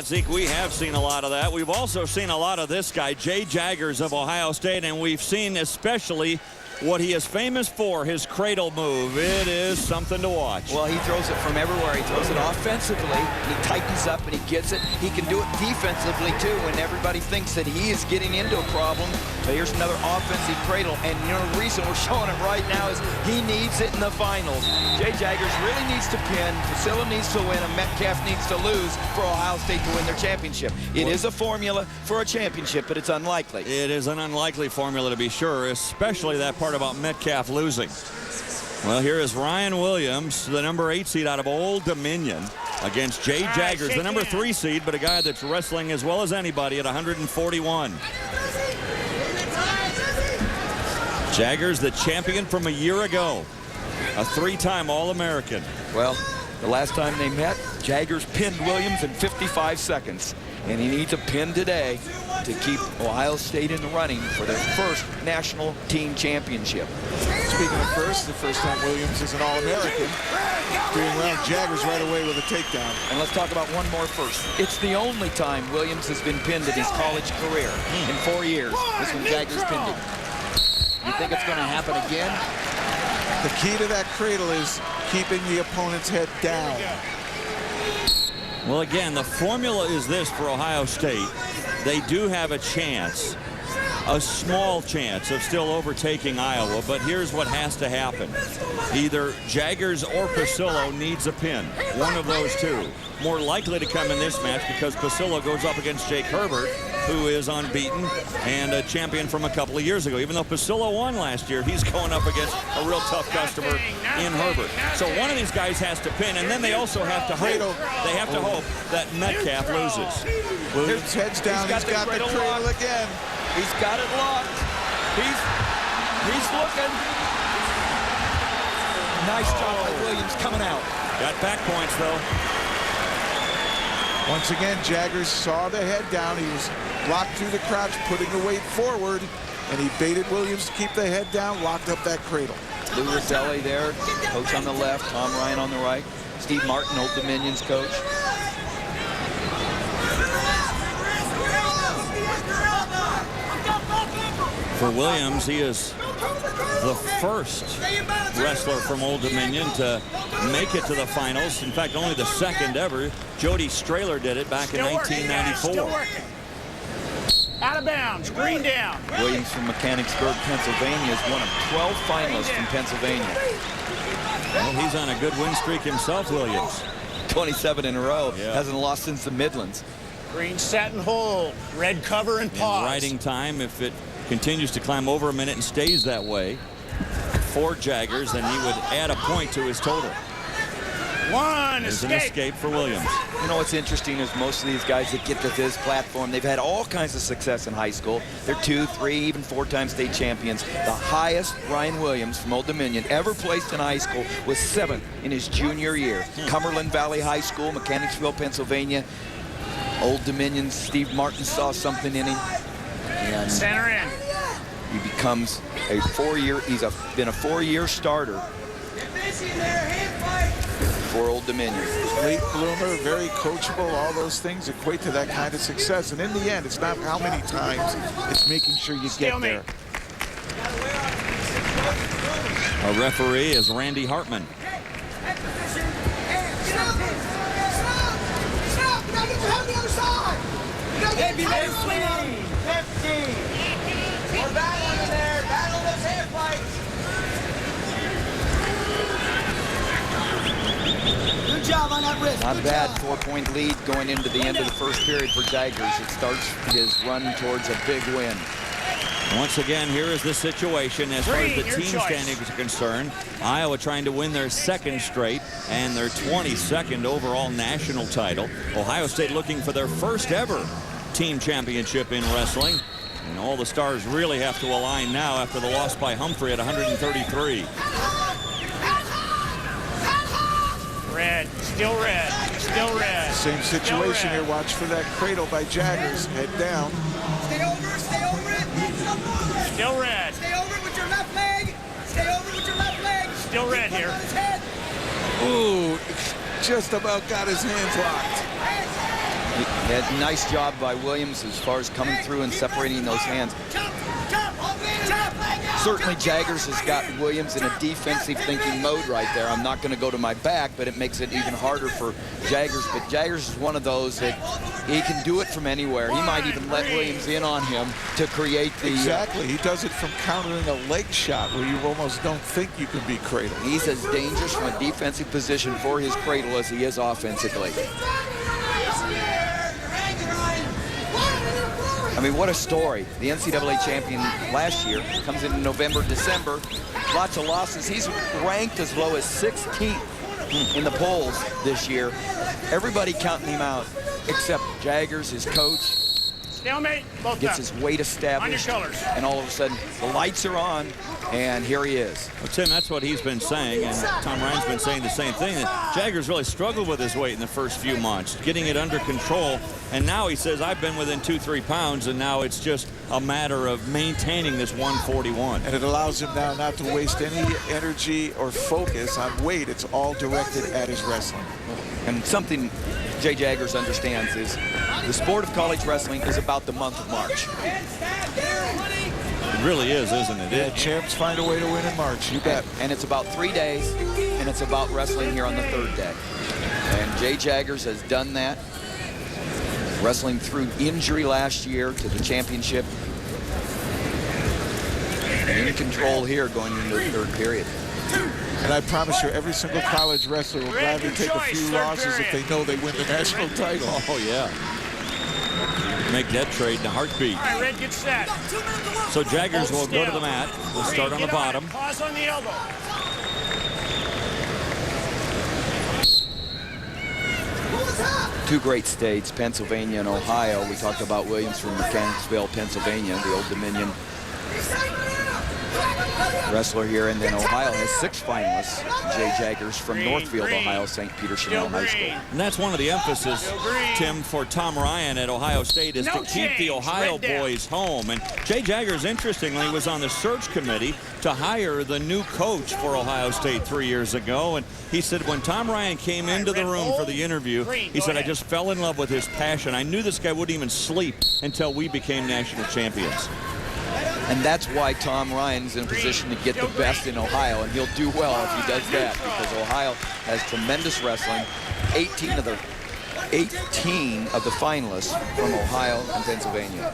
Zeke, we have seen a lot of that. We've also seen a lot of this guy, Jaggers of Ohio State, and we've seen especially what he is famous for, his cradle move. It is something to watch. Well, he throws it from everywhere. He throws it offensively. He tightens up and he gets it. He can do it defensively, too, when everybody thinks that he is getting into a problem. But here's another offensive cradle. And, you know, the reason we're showing it right now is he needs it in the finals. Jaggers really needs to pin. Pasilla needs to win, and Metcalf needs to lose for Ohio State to win their championship. It is a formula for a championship, but it's unlikely. It is an unlikely formula, to be sure, especially that part about Metcalf losing. Well, here is Ryan Williams, the number 8 seed out of Old Dominion, against Jaggers, the number 3 seed, but a guy that's wrestling as well as anybody at 141. Jaggers, the champion from a year ago, a 3-time All-American. Well, the last time they met, Jaggers pinned Williams in 55 seconds. And he needs a pin today to keep Ohio State in the running for their first national team championship. Speaking of first, the first time Williams is an All-American, being around Jaggers right away with a takedown. And let's talk about one more first. It's the only time Williams has been pinned in his college career. In 4 years, is when Jaggers pinned him. You think it's going to happen again? The key to that cradle is keeping the opponent's head down. Well, again, the formula is this for Ohio State. They do have a chance, a small chance of still overtaking Iowa, but here's what has to happen. Either Jaggers or Pasilla needs a pin, one of those two. More likely to come in this match because Pasilla goes up against Jake Herbert, who is unbeaten and a champion from a couple of years ago. Even though Pasilla won last year, he's going up against a real tough customer in Herbert. So one of these guys has to pin, and then they also have to hope. They have to hope that Metcalf loses. Williams heads down. He's got the cradle again. He's got it locked. He's looking. Nice job by Williams coming out. Got back points, though. Once again, Jaggers saw the head down. He was locked through the crouch, putting the weight forward, and he baited Williams to keep the head down, locked up that cradle. Lou Rosselli there, coach on the left, Tom Ryan on the right. Steve Martin, Old Dominion's coach. For Williams, he is the first wrestler from Old Dominion to make it to the finals. In fact, only the second ever. Jody Strahler did it back in 1994. Out of bounds, green down. Williams from Mechanicsburg, Pennsylvania is one of 12 finalists from Pennsylvania. Well, he's on a good win streak himself, Williams. 27 in a row. Yeah. Hasn't lost since the Midlands. Green set and hold, red cover and pause. In riding time, if it continues to climb over a minute and stays that way for Jaggers, then he would add a point to his total. There's an escape for Williams. You know what's interesting is most of these guys that get to this platform, they've had all kinds of success in high school. They're 2, 3, even 4-time state champions. The highest Ryan Williams from Old Dominion ever placed in high school was 7th in his junior year. Cumberland Valley High School, Mechanicsville, Pennsylvania. Old Dominion's Steve Martin saw something in him. And center in. He becomes a 4-year, been a 4-year starter for Old Dominion. Late bloomer, very coachable, all those things equate to that kind of success. And in the end, it's not how many times, it's making sure you get there. A referee is Randy Hartman. Good job on that wrist. Not a bad 4-point lead going into the end of the first period for Jaggers. It starts his run towards a big win. Once again, here is the situation as far as the team standings are concerned. Iowa trying to win their 2nd straight and their 22nd overall national title. Ohio State looking for their first ever team championship in wrestling. And all the stars really have to align now after the loss by Humphrey at 133. Red, still red, still red. Same situation here. Watch for that cradle by Jaggers. Head down. Stay over it. Still red. Stay over it with your left leg. Stay over it with your left leg. Still red here. Ooh, just about got his hands locked. Yeah, nice job by Williams as far as coming through and separating those hands. Certainly Jaggers has got Williams in a defensive thinking mode right there. I'm not going to go to my back, but it makes it even harder for Jaggers. But Jaggers is one of those that he can do it from anywhere. He might even let Williams in on him to create the... Exactly. He does it from countering a leg shot where you almost don't think you can be cradled. He's as dangerous from a defensive position for his cradle as he is offensively. I mean, what a story. The NCAA champion last year comes in November, December. Lots of losses. He's ranked as low as 16th in the polls this year. Everybody counting him out except Jaggers, his coach. Stalemate, both gets his weight established, and all of a sudden the lights are on, and here he is. Well, Tim, that's what he's been saying, and Tom Ryan's been saying the same thing. Jaggers really struggled with his weight in the first few months, getting it under control, and now he says, I've been within 2-3 pounds, and now it's just a matter of maintaining this 141. And it allows him now not to waste any energy or focus on weight. It's all directed at his wrestling. And something Jay Jaggers understands is the sport of college wrestling is about the month of March. It really is, isn't it? Yeah, champs find a way to win in March, you bet. And it's about 3 days, and it's about wrestling here on the 3rd day. And Jay Jaggers has done that, wrestling through injury last year to the championship. And in control here going into the 3rd period. And I promise you, every single college wrestler will gladly take a few losses if they know they win the national title. Oh, yeah. Make that trade in a heartbeat. All right, Red, get set. So Jaggers will go to the mat. We'll start on the bottom. Pause on the elbow. Two great states, Pennsylvania and Ohio. We talked about Williams from Mechanicsville, Pennsylvania, the Old Dominion wrestler here, and then Ohio has 6 finalists. Jay Jaggers from Northfield, Ohio, St. Peter Chanel High School. And that's one of the emphasis, Tim, for Tom Ryan at Ohio State is to keep the Ohio boys home. And Jay Jaggers, interestingly, was on the search committee to hire the new coach for Ohio State 3 years ago. And he said when Tom Ryan came into the room for the interview, he said, I just fell in love with his passion. I knew this guy wouldn't even sleep until we became national champions. And that's why Tom Ryan's in a position to get the best in Ohio, and he'll do well if he does that, because Ohio has tremendous wrestling. 18 of the finalists from Ohio and Pennsylvania.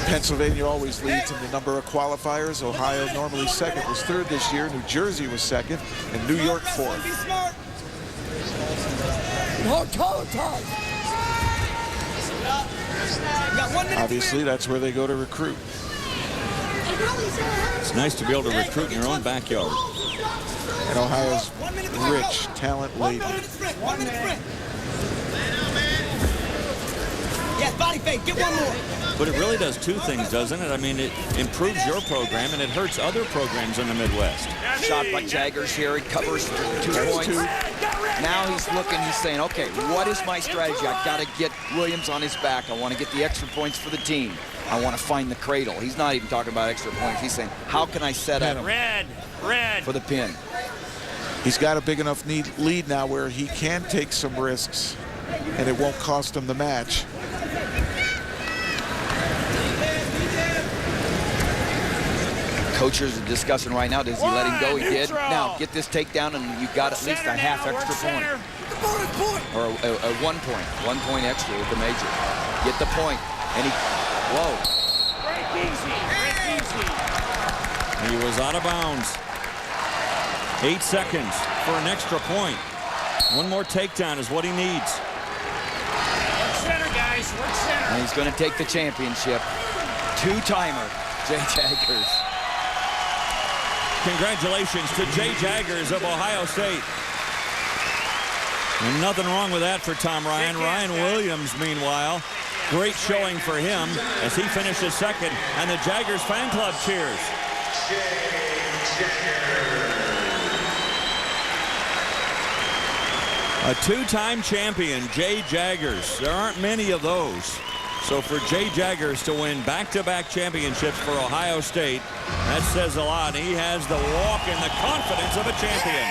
Pennsylvania always leads in the number of qualifiers. Ohio normally 2nd, was 3rd this year. New Jersey was 2nd, and New York 4th. Obviously, that's where they go to recruit. It's nice to be able to recruit in your own backyard. And Ohio's rich, talent laden. Yes, body fake, get one more. But it really does 2 things, doesn't it? I mean, it improves your program, and it hurts other programs in the Midwest. Shot by Jaggers here. He covers 2 points. Now he's looking, he's saying, okay, what is my strategy? I've got to get Williams on his back. I want to get the extra points for the team. I want to find the cradle. He's not even talking about extra points. He's saying, how can I set up for the pin? He's got a big enough lead now where he can take some risks, and it won't cost him the match. Coaches are discussing right now, does he let him go? He did. Now, get this takedown, and you've got at least a half extra point. Or a 1 point. 1 point extra with the major. Get the point. And he, whoa. Break easy, break easy. He was out of bounds. 8 seconds for an extra point. One more takedown is what he needs. Work center, guys, work center. And he's going to take the championship. 2-timer, Jay Jaggers. Congratulations to Jay Jaggers of Ohio State. And nothing wrong with that for Tom Ryan. Ryan Williams, meanwhile, great showing for him as he finishes 2nd, and the Jaggers fan club cheers. A 2-time champion, Jay Jaggers. There aren't many of those. So for Jay Jaggers to win back-to-back championships for Ohio State, that says a lot. He has the walk and the confidence of a champion.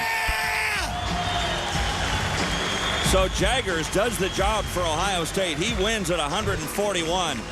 So Jaggers does the job for Ohio State. He wins at 141.